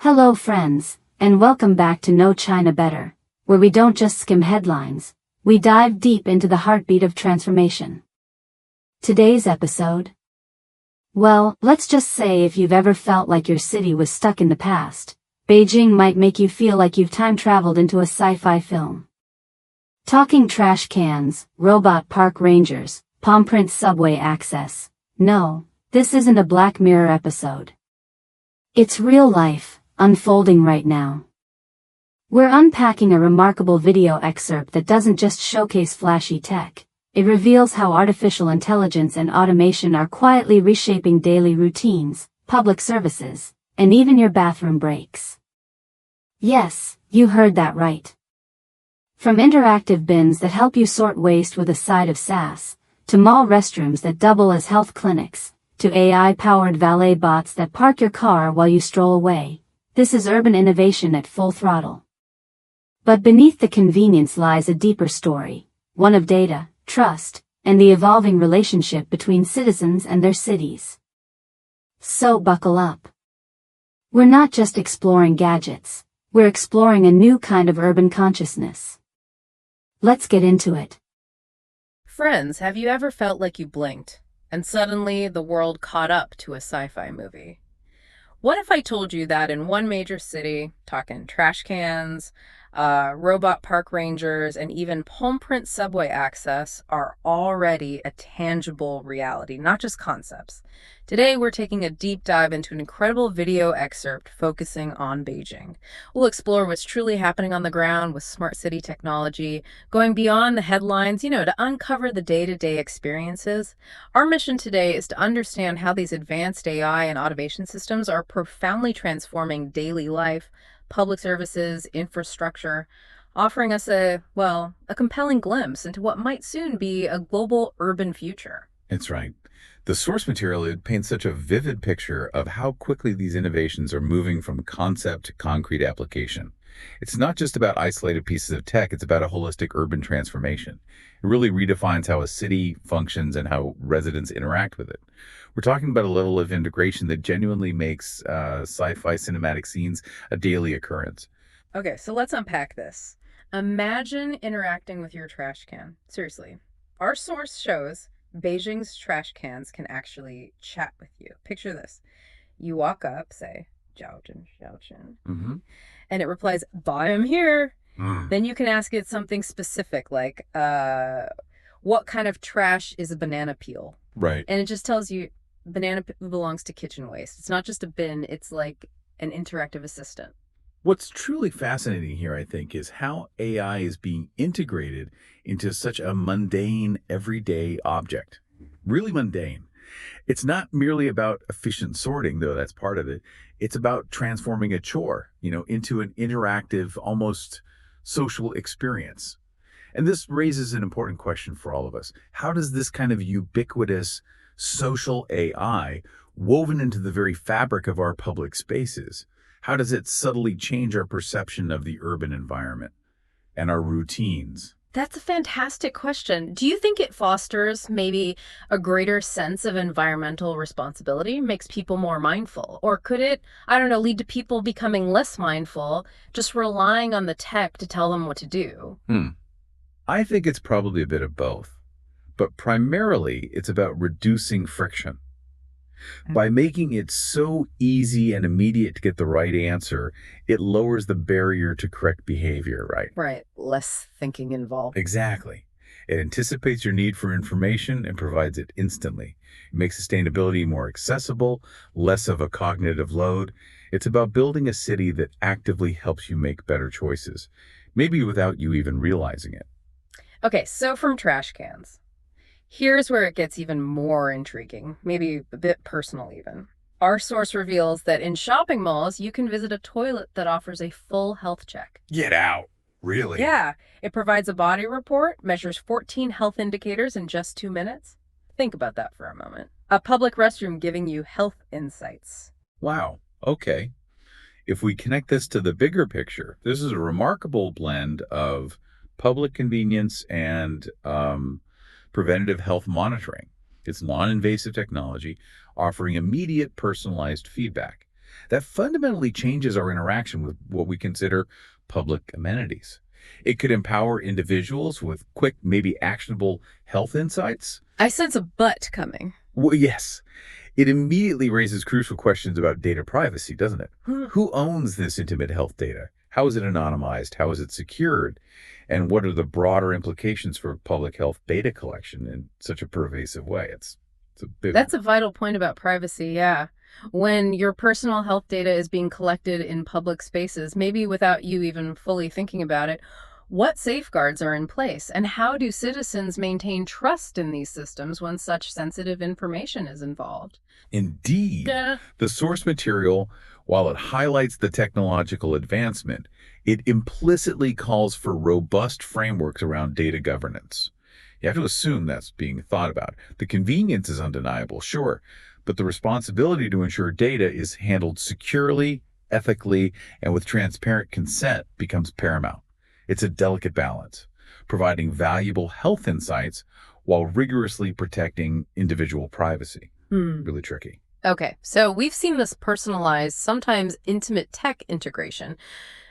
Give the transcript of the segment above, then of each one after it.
Hello friends, and welcome back to Know China Better, where we don't just skim headlines, we dive deep into the heartbeat of transformation. Today's episode? Well, let's just say if you've ever felt like your city was stuck in the past, Beijing might make you feel like you've time traveled into a sci-fi film. Talking trash cans, robot park rangers, palm print subway access. No, this isn't a Black Mirror episode. It's real life, unfolding right now. We're unpacking a remarkable video excerpt that doesn't just showcase flashy tech, it reveals how artificial intelligence and automation are quietly reshaping daily routines, public services, and even your bathroom breaks. Yes, you heard that right. From interactive bins that help you sort waste with a side of sass, to mall restrooms that double as health clinics, to AI-powered valet bots that park your car while you stroll away, this is urban innovation at full throttle. But beneath the convenience lies a deeper story, one of data, trust, and the evolving relationship between citizens and their cities. So buckle up. We're not just exploring gadgets, we're exploring a new kind of urban consciousness. Let's get into it. Friends, have you ever felt like you blinked, and suddenly the world caught up to a sci-fi movie? What if I told you that in one major city, talking trash cans, robot park rangers, and even palm print subway access are already a tangible reality, not just concepts? Today, we're taking a deep dive into an incredible video excerpt focusing on Beijing. We'll explore what's truly happening on the ground with smart city technology, going beyond the headlines, to uncover the day-to-day experiences. Our mission today is to understand how these advanced AI and automation systems are profoundly transforming daily life, public services, infrastructure, offering us a compelling glimpse into what might soon be a global urban future. That's right. The source material, it paints such a vivid picture of how quickly these innovations are moving from concept to concrete application. It's not just about isolated pieces of tech, it's about a holistic urban transformation. It really redefines how a city functions and how residents interact with it. We're talking about a level of integration that genuinely makes sci-fi cinematic scenes a daily occurrence. Okay, so let's unpack this. Imagine interacting with your trash can. Seriously. Our source shows Beijing's trash cans can actually chat with you. Picture this. You walk up, say, Jiaojin, Jiaojin, and it replies, I am here. Then you can ask it something specific like, what kind of trash is a banana peel? Right. And it just tells you banana belongs to kitchen waste. It's not just a bin, it's like an interactive assistant. What's truly fascinating here, I think, is how AI is being integrated into such a mundane, everyday object. Really mundane. It's not merely about efficient sorting, though that's part of it. It's about transforming a chore, into an interactive, almost social experience. And this raises an important question for all of us. How does this kind of ubiquitous social AI, woven into the very fabric of our public spaces, how does it subtly change our perception of the urban environment and our routines? That's a fantastic question. Do you think it fosters maybe a greater sense of environmental responsibility, makes people more mindful? Or could it, lead to people becoming less mindful, just relying on the tech to tell them what to do? I think it's probably a bit of both, but primarily it's about reducing friction. By making it so easy and immediate to get the right answer, it lowers the barrier to correct behavior, right? Right. Less thinking involved. Exactly. It anticipates your need for information and provides it instantly. It makes sustainability more accessible, less of a cognitive load. It's about building a city that actively helps you make better choices, maybe without you even realizing it. Okay, so from trash cans. Here's where it gets even more intriguing, maybe a bit personal even. Our source reveals that in shopping malls, you can visit a toilet that offers a full health check. Get out. Really? Yeah, it provides a body report, measures 14 health indicators in just 2 minutes. Think about that for a moment. A public restroom giving you health insights. Wow. Okay. If we connect this to the bigger picture, this is a remarkable blend of public convenience and preventative health monitoring. It's non-invasive technology offering immediate personalized feedback. that fundamentally changes our interaction with what we consider public amenities. It could empower individuals with quick, maybe actionable health insights. I sense a but coming. Well, yes, it immediately raises crucial questions about data privacy, doesn't it? Who owns this intimate health data? How is it anonymized? How is it secured? And what are the broader implications for public health data collection in such a pervasive way? It's a big That's a vital point about privacy, yeah. When your personal health data is being collected in public spaces, maybe without you even fully thinking about it, what safeguards are in place? And how do citizens maintain trust in these systems when such sensitive information is involved? Indeed, Yeah. the source material, while it highlights the technological advancement, it implicitly calls for robust frameworks around data governance. You have to assume that's being thought about. The convenience is undeniable, sure, but the responsibility to ensure data is handled securely, ethically, and with transparent consent becomes paramount. It's a delicate balance, providing valuable health insights while rigorously protecting individual privacy. Really tricky. Okay, so we've seen this personalized, sometimes intimate tech integration.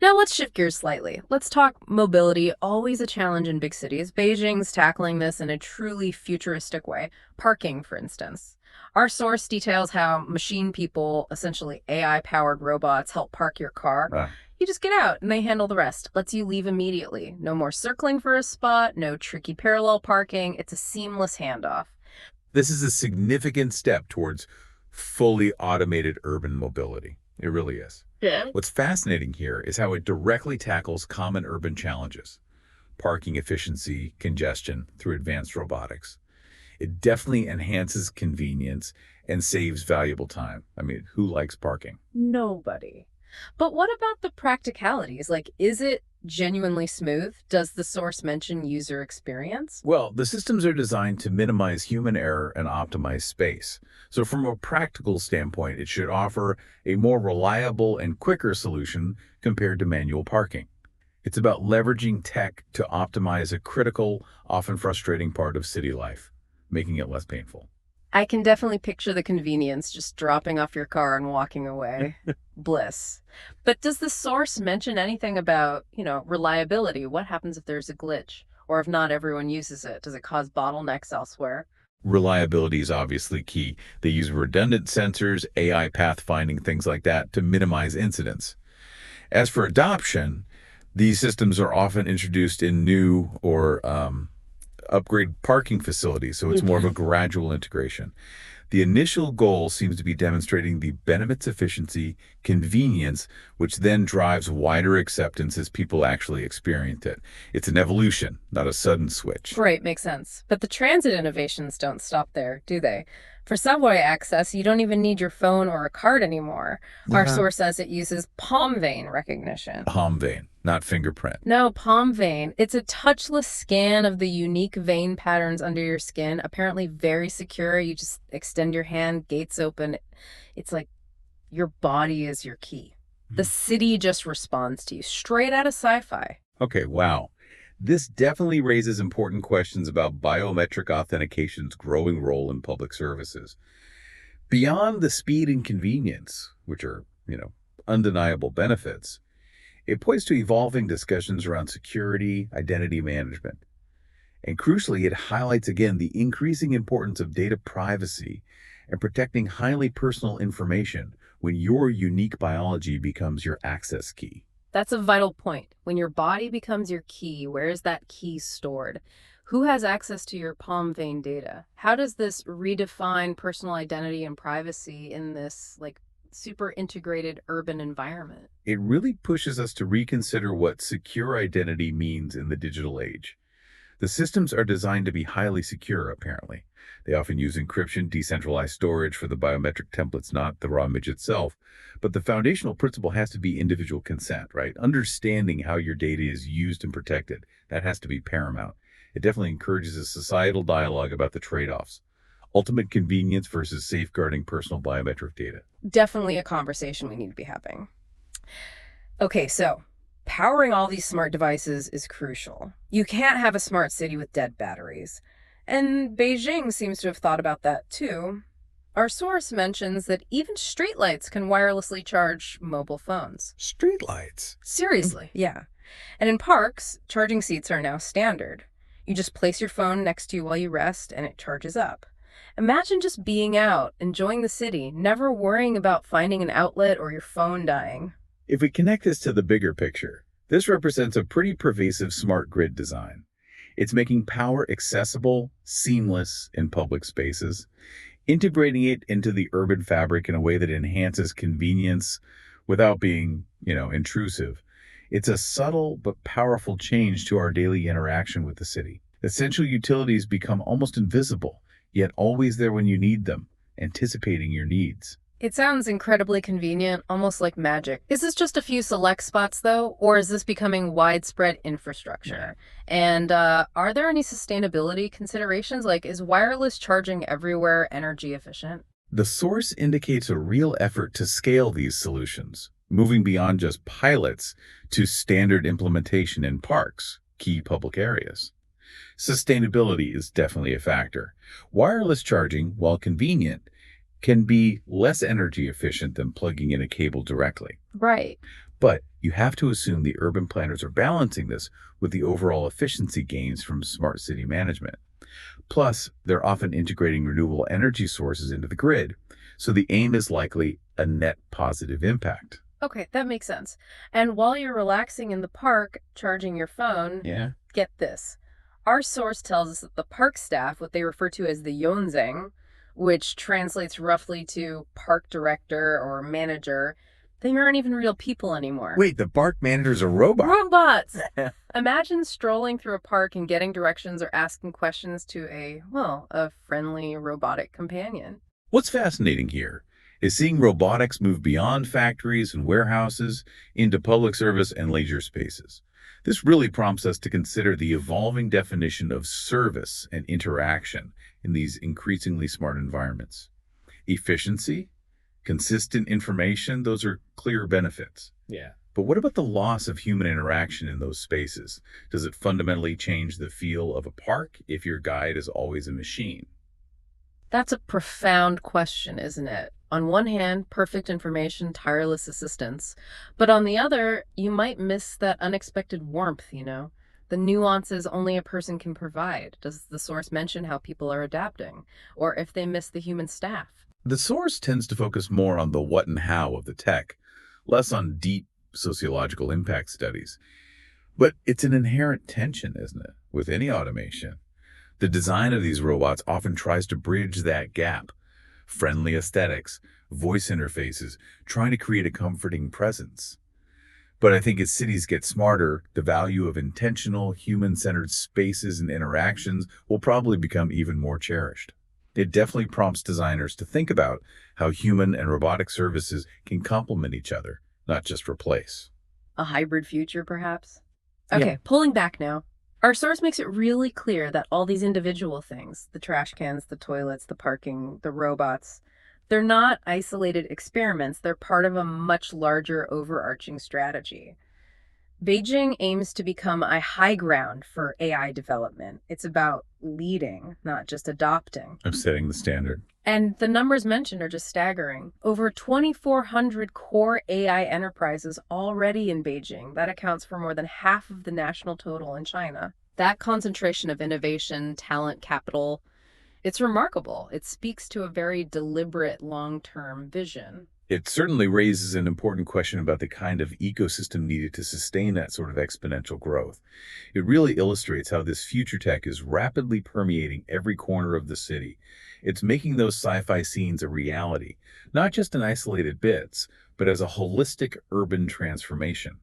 Now let's shift gears slightly. Let's talk mobility, always a challenge in big cities. Beijing's tackling this in a truly futuristic way. Parking, for instance. Our source details how machine people, essentially AI-powered robots, help park your car. You just get out and they handle the rest. Lets you leave immediately. No more circling for a spot, no tricky parallel parking. It's a seamless handoff. This is a significant step towards fully automated urban mobility. It really is. Yeah. What's fascinating here is how it directly tackles common urban challenges, parking efficiency, congestion through advanced robotics. It definitely enhances convenience and saves valuable time. I mean, who likes parking? Nobody. But what about the practicalities? Like, is it genuinely smooth? Does the source mention user experience? Well, the systems are designed to minimize human error and optimize space. So from a practical standpoint, it should offer a more reliable and quicker solution compared to manual parking. It's about leveraging tech to optimize a critical, often frustrating part of city life, making it less painful. I can definitely picture the convenience, just dropping off your car and walking away. Bliss. But does the source mention anything about, reliability? What happens if there's a glitch? Or if not everyone uses it? Does it cause bottlenecks elsewhere? Reliability is obviously key. They use redundant sensors, AI pathfinding, things like that to minimize incidents. As for adoption, these systems are often introduced in new or upgrade parking facilities, so it's more of a gradual integration. The initial goal seems to be demonstrating the benefits, efficiency, convenience, which then drives wider acceptance as people actually experience it. It's an evolution, not a sudden switch. Right, makes sense. But the transit innovations don't stop there, do they? For subway access, you don't even need your phone or a card anymore. Our source says it uses palm vein recognition. Palm vein, not fingerprint. No, palm vein. It's a touchless scan of the unique vein patterns under your skin. Apparently very secure. You just extend your hand, gates open. It's like your body is your key. The city just responds to you. Straight out of sci-fi. Okay, wow. This definitely raises important questions about biometric authentication's growing role in public services. Beyond the speed and convenience, which are, undeniable benefits, it points to evolving discussions around security, identity management. And crucially, it highlights again the increasing importance of data privacy and protecting highly personal information when your unique biology becomes your access key. That's a vital point. When your body becomes your key, where is that key stored? Who has access to your palm vein data? How does this redefine personal identity and privacy in this super integrated urban environment? It really pushes us to reconsider what secure identity means in the digital age. The systems are designed to be highly secure, apparently. They often use encryption, decentralized storage for the biometric templates, not the raw image itself. But the foundational principle has to be individual consent, right? Understanding how your data is used and protected. That has to be paramount. It definitely encourages a societal dialogue about the trade-offs. Ultimate convenience versus safeguarding personal biometric data. Definitely a conversation we need to be having. Okay, so powering all these smart devices is crucial. You can't have a smart city with dead batteries. And Beijing seems to have thought about that too. Our source mentions that even streetlights can wirelessly charge mobile phones. Streetlights. Seriously, yeah. And in parks, charging seats are now standard. You just place your phone next to you while you rest, and it charges up. Imagine just being out, enjoying the city, never worrying about finding an outlet or your phone dying. If we connect this to the bigger picture, this represents a pretty pervasive smart grid design. It's making power accessible, seamless in public spaces, integrating it into the urban fabric in a way that enhances convenience without being, intrusive. It's a subtle but powerful change to our daily interaction with the city. Essential utilities become almost invisible, yet always there when you need them, anticipating your needs. It sounds incredibly convenient, almost like magic. Is this just a few select spots, though, or is this becoming widespread infrastructure? And are there any sustainability considerations? Like, is wireless charging everywhere energy efficient? The source indicates a real effort to scale these solutions, moving beyond just pilots to standard implementation in parks, key public areas. Sustainability is definitely a factor. Wireless charging, while convenient, can be less energy efficient than plugging in a cable directly. Right. But you have to assume the urban planners are balancing this with the overall efficiency gains from smart city management. Plus, they're often integrating renewable energy sources into the grid, so the aim is likely a net positive impact. Okay, that makes sense. And while you're relaxing in the park, charging your phone, Yeah. get this. Our source tells us that the park staff, what they refer to as the yonzeng, which translates roughly to park director or manager, they aren't even real people anymore. Wait, the park manager's a robot? Robots! Imagine strolling through a park and getting directions or asking questions to a friendly robotic companion. What's fascinating here is seeing robotics move beyond factories and warehouses into public service and leisure spaces. This really prompts us to consider the evolving definition of service and interaction in these increasingly smart environments. Efficiency, consistent information, those are clear benefits. Yeah. But what about the loss of human interaction in those spaces? Does it fundamentally change the feel of a park if your guide is always a machine? That's a profound question, isn't it? On one hand, perfect information, tireless assistance. But on the other, you might miss that unexpected warmth, the nuances only a person can provide. Does the source mention how people are adapting? Or if they miss the human staff? The source tends to focus more on the what and how of the tech, less on deep sociological impact studies. But it's an inherent tension, isn't it, with any automation? The design of these robots often tries to bridge that gap. Friendly aesthetics, voice interfaces, trying to create a comforting presence. But I think as cities get smarter, the value of intentional, human-centered spaces and interactions will probably become even more cherished. It definitely prompts designers to think about how human and robotic services can complement each other, not just replace. A hybrid future, perhaps? Okay, Yeah. pulling back now. Our source makes it really clear that all these individual things, the trash cans, the toilets, the parking, the robots, they're not isolated experiments. They're part of a much larger overarching strategy. Beijing aims to become a high ground for AI development. It's about leading, not just adopting. Of setting the standard. And the numbers mentioned are just staggering. Over 2,400 core AI enterprises already in Beijing. That accounts for more than half of the national total in China. That concentration of innovation, talent, capital, it's remarkable. It speaks to a very deliberate long-term vision. It certainly raises an important question about the kind of ecosystem needed to sustain that sort of exponential growth. It really illustrates how this future tech is rapidly permeating every corner of the city. It's making those sci-fi scenes a reality, not just in isolated bits, but as a holistic urban transformation.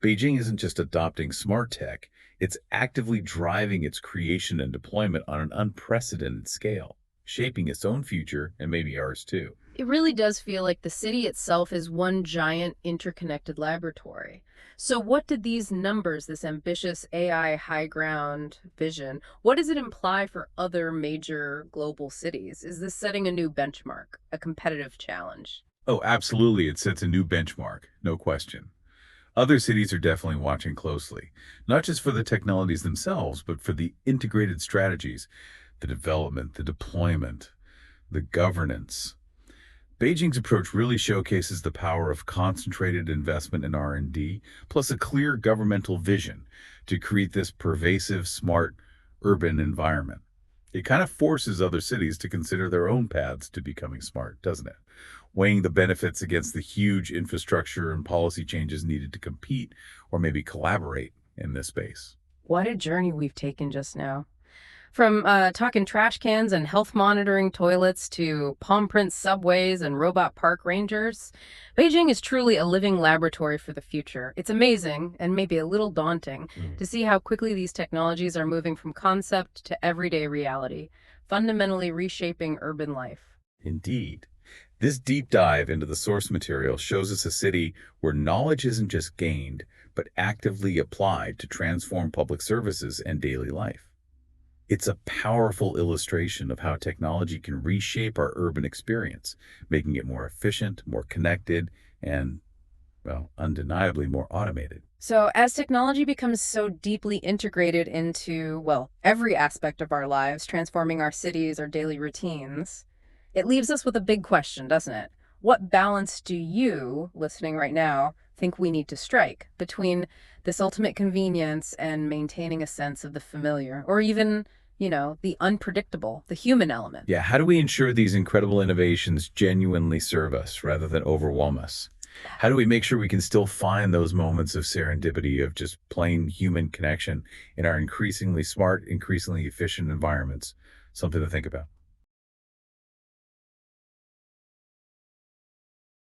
Beijing isn't just adopting smart tech, it's actively driving its creation and deployment on an unprecedented scale, shaping its own future and maybe ours too. It really does feel like the city itself is one giant interconnected laboratory. So what did these numbers, this ambitious AI high ground vision, what does it imply for other major global cities? Is this setting a new benchmark, a competitive challenge? Oh, absolutely. It sets a new benchmark, no question. Other cities are definitely watching closely, not just for the technologies themselves, but for the integrated strategies, the development, the deployment, the governance. Beijing's approach really showcases the power of concentrated investment in R&D, plus a clear governmental vision to create this pervasive, smart, urban environment. It kind of forces other cities to consider their own paths to becoming smart, doesn't it? Weighing the benefits against the huge infrastructure and policy changes needed to compete or maybe collaborate in this space. What a journey we've taken just now. From talking trash cans and health monitoring toilets to palm print subways and robot park rangers, Beijing is truly a living laboratory for the future. It's amazing and maybe a little daunting to see how quickly these technologies are moving from concept to everyday reality, fundamentally reshaping urban life. Indeed. This deep dive into the source material shows us a city where knowledge isn't just gained, but actively applied to transform public services and daily life. It's a powerful illustration of how technology can reshape our urban experience, making it more efficient, more connected, and, well, undeniably more automated. So, as technology becomes so deeply integrated into, well, every aspect of our lives, transforming our cities, our daily routines, it leaves us with a big question, doesn't it? What balance do you, listening right now, think we need to strike between this ultimate convenience and maintaining a sense of the familiar, or even, the unpredictable, the human element? Yeah, how do we ensure these incredible innovations genuinely serve us rather than overwhelm us? How do we make sure we can still find those moments of serendipity, of just plain human connection in our increasingly smart, increasingly efficient environments? Something to think about.